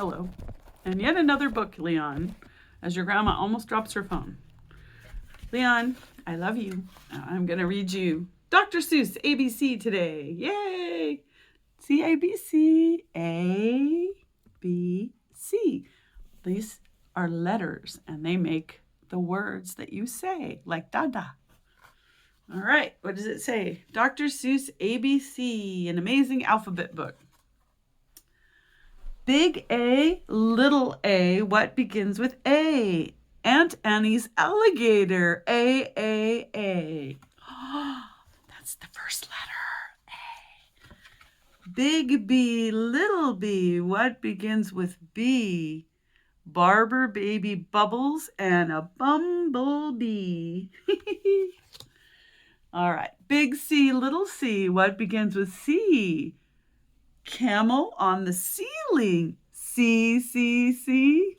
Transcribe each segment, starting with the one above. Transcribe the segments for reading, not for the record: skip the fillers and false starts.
Hello. And yet another book, Leon, as your grandma almost drops her phone. Leon, I love you. I'm going to read you Dr. Seuss ABC today. Yay! C A B C A B C. These are letters and they make the words that you say, like Dada. All right, what does it say? Dr. Seuss ABC, an amazing alphabet book. Big A, little a, what begins with A? Aunt Annie's alligator, A. That's the first letter, A. Big B, little b, what begins with B? Barber, baby, bubbles, and a bumblebee. All right, big C, little c, what begins with C? Camel on the ceiling. C.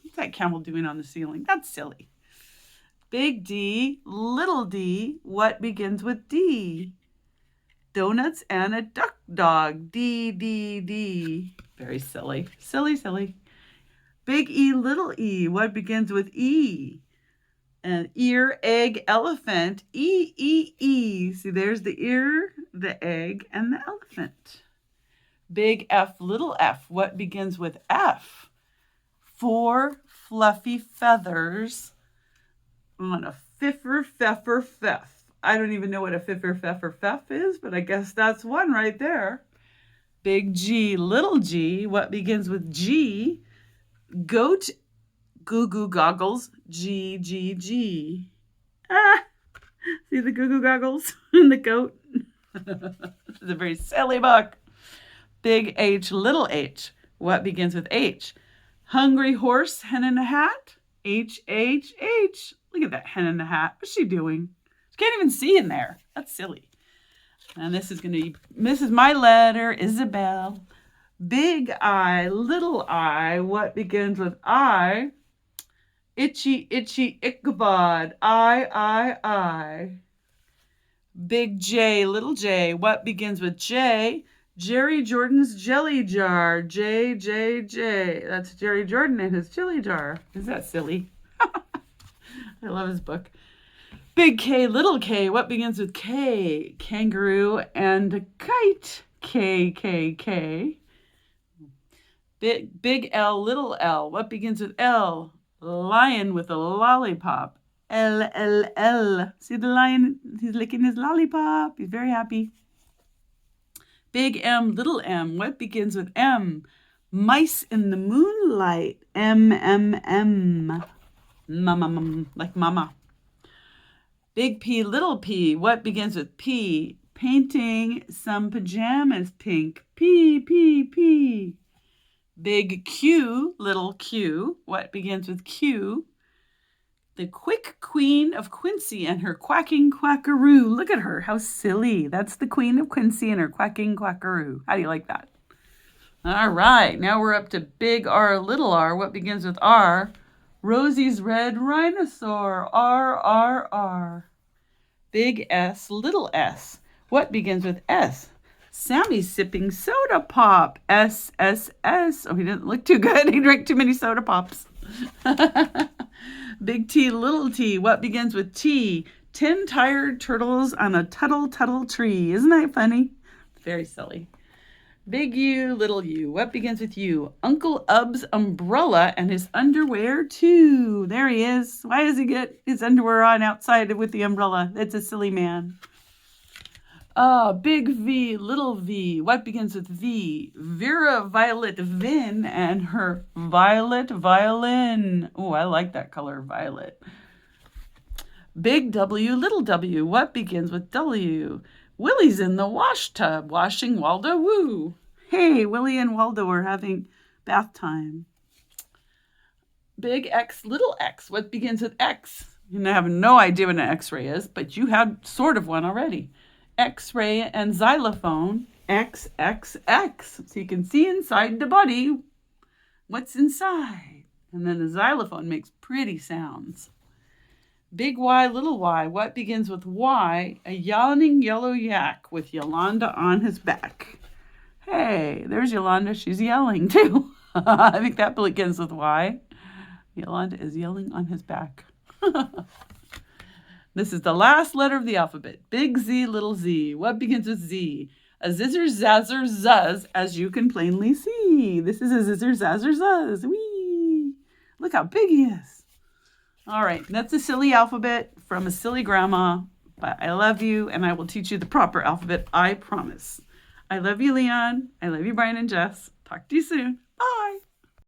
What's that camel doing on the ceiling? That's silly. Big D, little d, what begins with D? Donuts and a duck dog. D. Very silly. Silly. Big E, little e, what begins with E? An ear, egg, elephant. E. See, there's the ear, the egg, and the elephant. Big F, little f, what begins with F? 4 fluffy feathers on a fiffer, feffer, feff. I don't even know what a fiffer, feffer, feff is, but I guess that's one right there. Big G, little g, what begins with G? Goat, goo goo goggles, G. See the goo goo goggles and the goat? It's a very silly book. Big H, little h, what begins with H? Hungry horse, hen in a hat, H. Look at that hen in a hat. What's she doing? She can't even see in there. That's silly. And this is going to be Mrs. My letter, Isabel. Big I, little I, what begins with I? Itchy, Ichabod, I. Big J, little j, what begins with J? Jerry Jordan's jelly jar, J. That's Jerry Jordan and his jelly jar. Is that silly? I love his book. Big K, little k, what begins with K? Kangaroo and a kite, K. Big L, little l, what begins with L? Lion with a lollipop, L. See the lion? He's licking his lollipop. He's very happy. Big M, little m, what begins with M? Mice in the moonlight, M. Mama, like mama. Big P, little p, what begins with P? Painting some pajamas pink, P. Big Q, little q, what begins with Q? The quick queen of Quincy and her quacking quackaroo. Look at her, how silly. That's the queen of Quincy and her quacking quackaroo. How do you like that? All right, now we're up to big R, little r. What begins with R? Rosie's red rhinosaur, R. Big S, little s. What begins with S? Sammy's sipping soda pop, S. Oh, he didn't look too good. He drank too many soda pops. Big T, little t, what begins with T? 10 tired turtles on a tuttle tree. Isn't that funny? Very silly. Big U, little u, what begins with U? Uncle Ub's umbrella and his underwear too. There he is. Why does he get his underwear on outside with the umbrella? It's a silly man. Big V, little v, what begins with V? Vera Violet Vin and her violet violin. Oh, I like that color, violet. Big W, little w, what begins with W? Willie's in the wash tub washing Waldo Woo. Hey, Willie and Waldo are having bath time. Big X, little x, what begins with X? You have no idea what an X-ray is, but you have sort of one already. X-ray and xylophone, XXX. So you can see inside the body what's inside. And then the xylophone makes pretty sounds. Big Y, little y, what begins with Y? A yawning yellow yak with Yolanda on his back. Hey, there's Yolanda. She's yelling too. I think that begins with Y. Yolanda is yelling on his back. This is the last letter of the alphabet. Big Z, little z. What begins with Z? A zizzer, zazzer, zuzz, as you can plainly see. This is a zizzer, zazzer, zuzz. Whee! Look how big he is. All right, that's a silly alphabet from a silly grandma. But I love you, and I will teach you the proper alphabet, I promise. I love you, Leon. I love you, Brian and Jess. Talk to you soon. Bye.